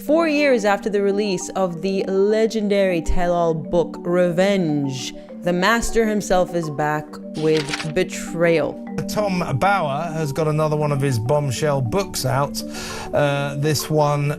4 years after the release of the legendary tell-all book Revenge, the master himself is back with Betrayal. Tom Bower has got another one of his bombshell books out. This one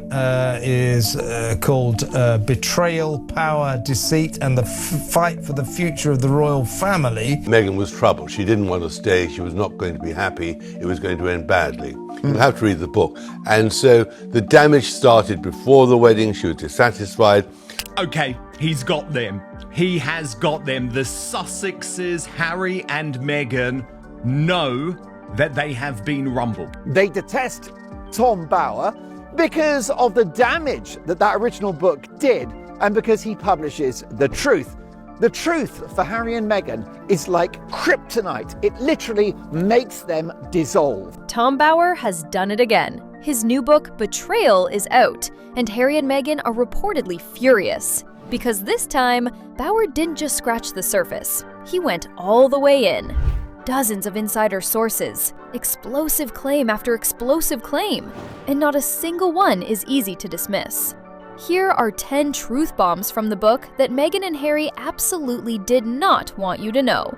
is called Betrayal, Power, Deceit and the Fight for the Future of the Royal Family. Meghan was troubled. She didn't want to stay. She was not going to be happy. It was going to end badly. You'll have to read the book. And so the damage started before the wedding. She was dissatisfied. Okay, he's got them. He has got them. The Sussexes, Harry and Meghan, know that they have been rumbled. They detest Tom Bower because of the damage that original book did and because he publishes the truth. The truth for Harry and Meghan is like kryptonite. It literally makes them dissolve. Tom Bower has done it again. His new book, Betrayal, is out, and Harry and Meghan are reportedly furious. Because this time, Bower didn't just scratch the surface. He went all the way in. Dozens of insider sources, explosive claim after explosive claim, and not a single one is easy to dismiss. Here are 10 truth bombs from the book that Meghan and Harry absolutely did not want you to know.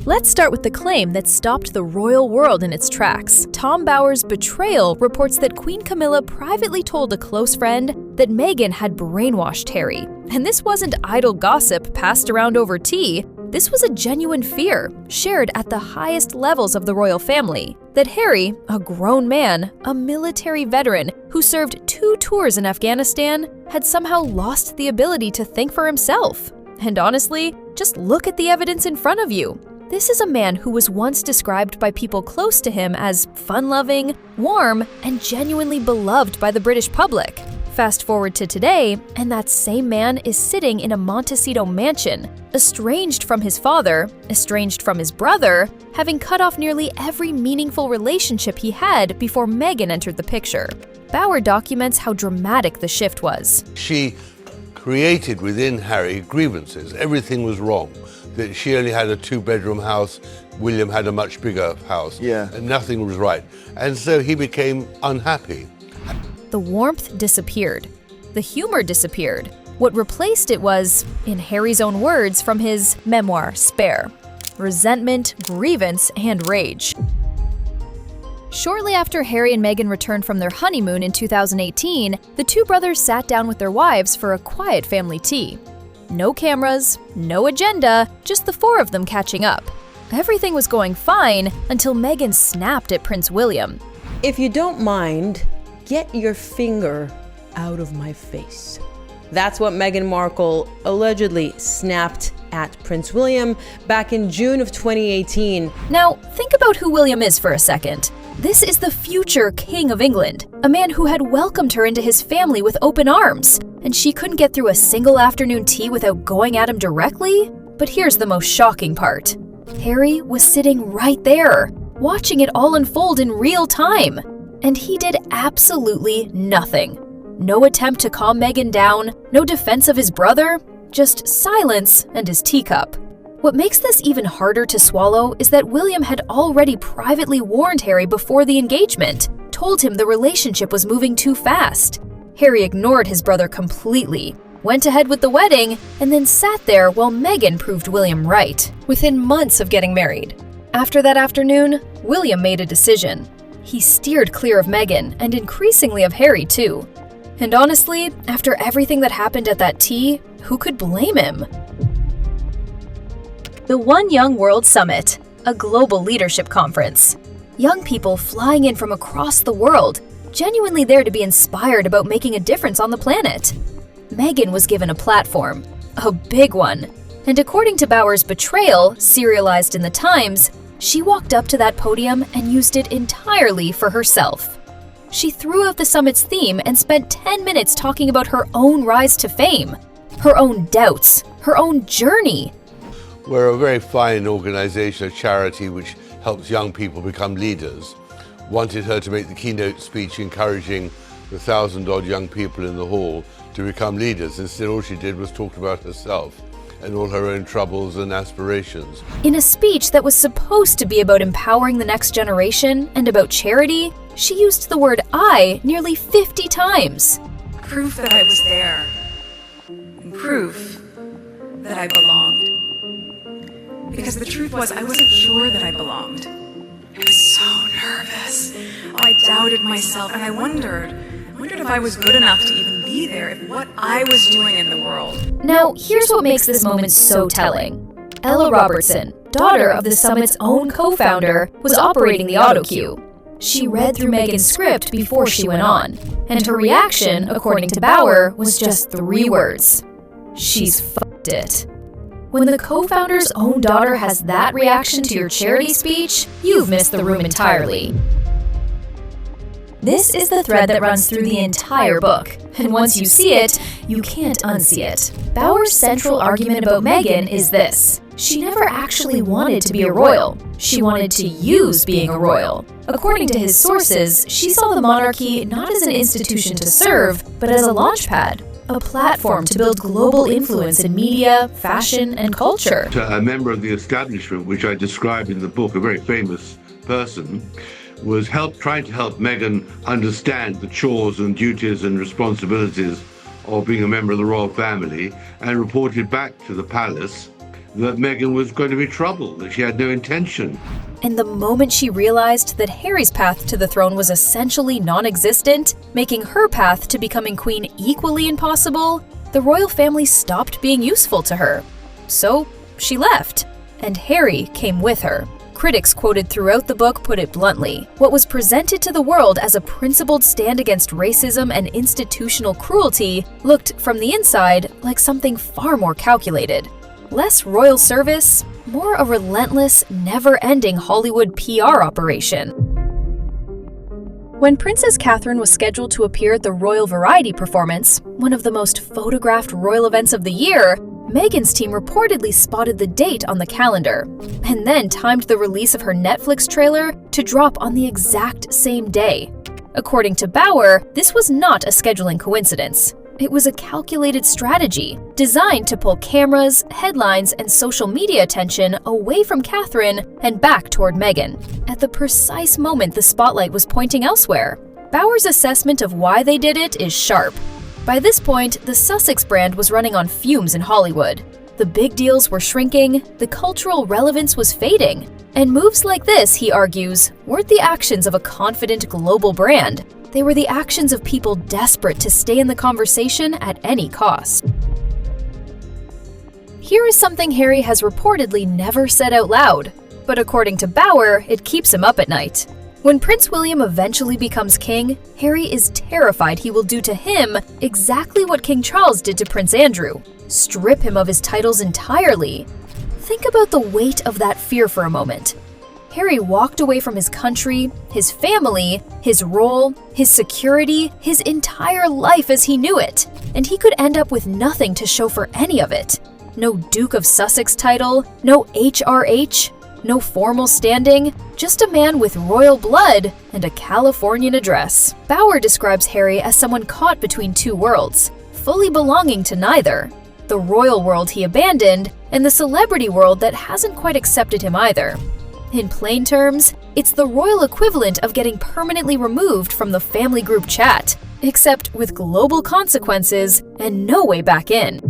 Let's start with the claim that stopped the royal world in its tracks. Tom Bower's Betrayal reports that Queen Camilla privately told a close friend that Meghan had brainwashed Harry. And this wasn't idle gossip passed around over tea. This was a genuine fear, shared at the highest levels of the royal family, that Harry, a grown man, a military veteran who served 2 tours in Afghanistan, had somehow lost the ability to think for himself. And honestly, just look at the evidence in front of you. This is a man who was once described by people close to him as fun-loving, warm, and genuinely beloved by the British public. Fast forward to today, and that same man is sitting in a Montecito mansion, estranged from his father, estranged from his brother, having cut off nearly every meaningful relationship he had before Meghan entered the picture. Bower documents how dramatic the shift was. She created within Harry grievances. Everything was wrong. That she only had a 2-bedroom house, William had a much bigger house, and nothing was right. And so he became unhappy. The warmth disappeared. The humor disappeared. What replaced it was, in Harry's own words from his memoir, Spare, resentment, grievance, and rage. Shortly after Harry and Meghan returned from their honeymoon in 2018, the two brothers sat down with their wives for a quiet family tea. No cameras, no agenda, just the 4 of them catching up. Everything was going fine until Meghan snapped at Prince William. If you don't mind, get your finger out of my face. That's what Meghan Markle allegedly snapped at Prince William back in June of 2018. Now, think about who William is for a second. This is the future King of England, a man who had welcomed her into his family with open arms, and she couldn't get through a single afternoon tea without going at him directly? But here's the most shocking part. Harry was sitting right there, watching it all unfold in real time, and he did absolutely nothing. No attempt to calm Meghan down, no defense of his brother, just silence and his teacup. What makes this even harder to swallow is that William had already privately warned Harry before the engagement, told him the relationship was moving too fast. Harry ignored his brother completely, went ahead with the wedding, and then sat there while Meghan proved William right, within months of getting married. After that afternoon, William made a decision. He steered clear of Meghan, and increasingly of Harry too. And honestly, after everything that happened at that tea, who could blame him? The One Young World Summit, a global leadership conference. Young people flying in from across the world, genuinely there to be inspired about making a difference on the planet. Meghan was given a platform, a big one. And according to Bower's Betrayal, serialized in the Times, she walked up to that podium and used it entirely for herself. She threw out the summit's theme and spent 10 minutes talking about her own rise to fame, her own doubts, her own journey. We're a very fine organization, a charity which helps young people become leaders. Wanted her to make the keynote speech encouraging the 1,000-odd young people in the hall to become leaders. Instead, all she did was talk about herself and all her own troubles and aspirations. In a speech that was supposed to be about empowering the next generation and about charity, She used the word I nearly 50 times. Proof that I was there. And proof that I belonged. Because the truth was, I wasn't sure that I belonged. I was so nervous. I doubted myself, and I wondered if I was good enough to even be there, if what I was doing in the world. Now, here's what makes this moment so telling. Ella Robertson, daughter of the summit's own co-founder, was operating the auto cue. She read through Meghan's script before she went on, and her reaction, according to Bauer, was just 3 words. She's fucked it. When the co-founder's own daughter has that reaction to your charity speech, you've missed the room entirely. This is the thread that runs through the entire book, and once you see it, you can't unsee it. Bauer's central argument about Meghan is this. She never actually wanted to be a royal. She wanted to use being a royal. According to his sources, she saw the monarchy not as an institution to serve, but as a launchpad, a platform to build global influence in media, fashion, and culture. A member of the establishment, which I describe in the book, a very famous person, was trying to help Meghan understand the chores and duties and responsibilities of being a member of the royal family, and reported back to the palace that Meghan was going to be trouble, that she had no intention. And the moment she realized that Harry's path to the throne was essentially non-existent, making her path to becoming queen equally impossible, the royal family stopped being useful to her. So she left, and Harry came with her. Critics quoted throughout the book put it bluntly. What was presented to the world as a principled stand against racism and institutional cruelty looked, from the inside, like something far more calculated. Less royal service, more a relentless, never-ending Hollywood PR operation. When Princess Catherine was scheduled to appear at the Royal Variety performance, one of the most photographed royal events of the year, Meghan's team reportedly spotted the date on the calendar, and then timed the release of her Netflix trailer to drop on the exact same day. According to Bauer, this was not a scheduling coincidence. It was a calculated strategy, designed to pull cameras, headlines, and social media attention away from Catherine and back toward Meghan, at the precise moment the spotlight was pointing elsewhere. Bauer's assessment of why they did it is sharp. By this point, the Sussex brand was running on fumes in Hollywood. The big deals were shrinking, the cultural relevance was fading, and moves like this, he argues, weren't the actions of a confident global brand. They were the actions of people desperate to stay in the conversation at any cost. Here is something Harry has reportedly never said out loud, but according to Bauer, it keeps him up at night. When Prince William eventually becomes king, Harry is terrified he will do to him exactly what King Charles did to Prince Andrew, strip him of his titles entirely. Think about the weight of that fear for a moment. Harry walked away from his country, his family, his role, his security, his entire life as he knew it, and he could end up with nothing to show for any of it. No Duke of Sussex title, no HRH, no formal standing, just a man with royal blood and a Californian address. Bauer describes Harry as someone caught between 2 worlds, fully belonging to neither. The royal world he abandoned, and the celebrity world that hasn't quite accepted him either. In plain terms, it's the royal equivalent of getting permanently removed from the family group chat, except with global consequences and no way back in.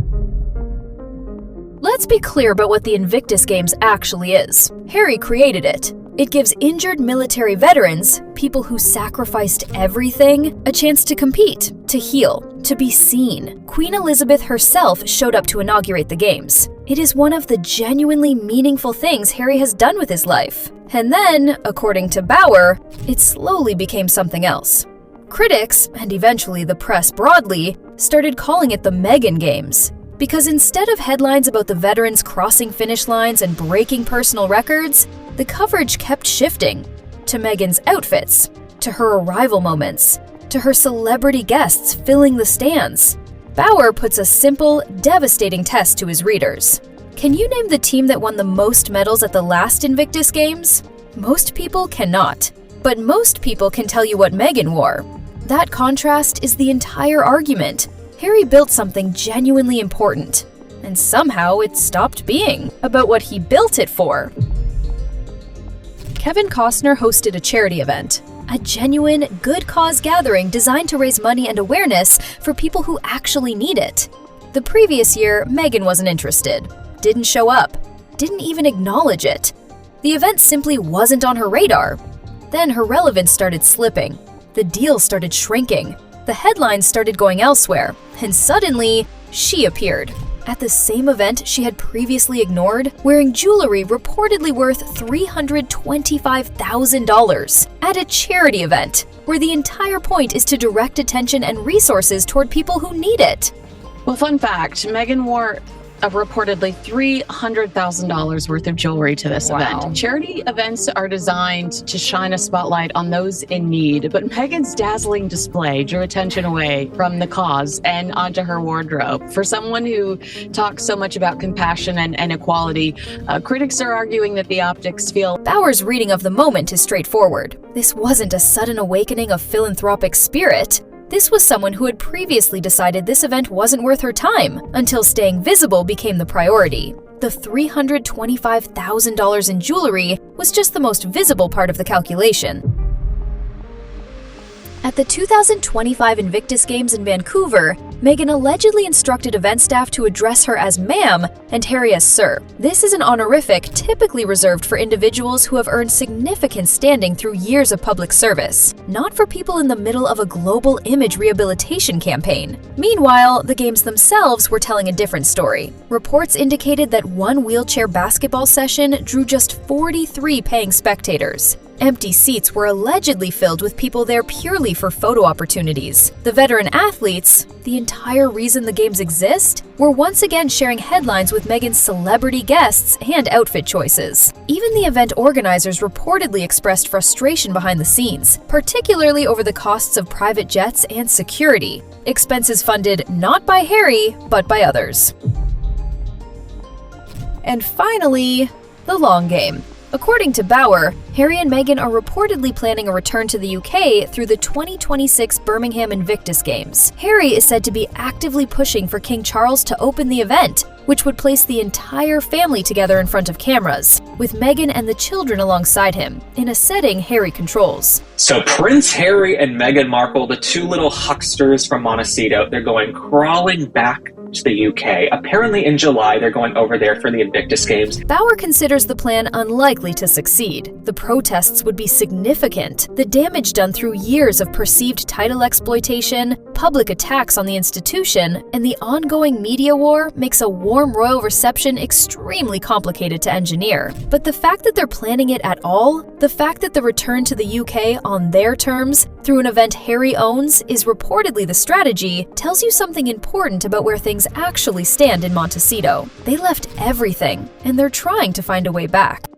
Let's be clear about what the Invictus Games actually is. Harry created it. It gives injured military veterans, people who sacrificed everything, a chance to compete, to heal, to be seen. Queen Elizabeth herself showed up to inaugurate the Games. It is one of the genuinely meaningful things Harry has done with his life. And then, according to Bauer, it slowly became something else. Critics, and eventually the press broadly, started calling it the Meghan Games. Because instead of headlines about the veterans crossing finish lines and breaking personal records, the coverage kept shifting to Meghan's outfits, to her arrival moments, to her celebrity guests filling the stands. Bauer puts a simple, devastating test to his readers. Can you name the team that won the most medals at the last Invictus Games? Most people cannot, but most people can tell you what Meghan wore. That contrast is the entire argument. Harry built something genuinely important, and somehow it stopped being about what he built it for. Kevin Costner hosted a charity event. a genuine, good cause gathering designed to raise money and awareness for people who actually need it. The previous year, Meghan wasn't interested, didn't show up, didn't even acknowledge it. The event simply wasn't on her radar. Then her relevance started slipping. The deal started shrinking. The headlines started going elsewhere, and suddenly, she appeared. At the same event she had previously ignored, wearing jewelry reportedly worth $325,000 at a charity event, where the entire point is to direct attention and resources toward people who need it. Well, fun fact, Meghan wore reportedly $300,000 worth of jewelry to this event. Charity events are designed to shine a spotlight on those in need, but Meghan's dazzling display drew attention away from the cause and onto her wardrobe. For someone who talks so much about compassion and equality, critics are arguing that the optics feel... Bauer's reading of the moment is straightforward. This wasn't a sudden awakening of philanthropic spirit. This was someone who had previously decided this event wasn't worth her time, until staying visible became the priority. The $325,000 in jewelry was just the most visible part of the calculation. At the 2025 Invictus Games in Vancouver, Meghan allegedly instructed event staff to address her as ma'am and Harry as sir. This is an honorific typically reserved for individuals who have earned significant standing through years of public service, not for people in the middle of a global image rehabilitation campaign. Meanwhile, the games themselves were telling a different story. Reports indicated that one wheelchair basketball session drew just 43 paying spectators. Empty seats were allegedly filled with people there purely for photo opportunities. The veteran athletes, the entire reason the games exist, were once again sharing headlines with Meghan's celebrity guests and outfit choices. Even the event organizers reportedly expressed frustration behind the scenes, particularly over the costs of private jets and security, expenses funded not by Harry, but by others. And finally, the long game. According to Bauer, Harry and Meghan are reportedly planning a return to the UK through the 2026 Birmingham Invictus Games. Harry is said to be actively pushing for King Charles to open the event, which would place the entire family together in front of cameras, with Meghan and the children alongside him, in a setting Harry controls. So Prince Harry and Meghan Markle, the two little hucksters from Montecito, they're going crawling back to the UK. Apparently in July, they're going over there for the Invictus Games. Bauer considers the plan unlikely to succeed. The protests would be significant. The damage done through years of perceived title exploitation, public attacks on the institution, and the ongoing media war makes a warm royal reception extremely complicated to engineer. But the fact that they're planning it at all, the fact that the return to the UK on their terms through an event Harry owns is reportedly the strategy, tells you something important about where things actually stand in Montecito. They left everything, and they're trying to find a way back.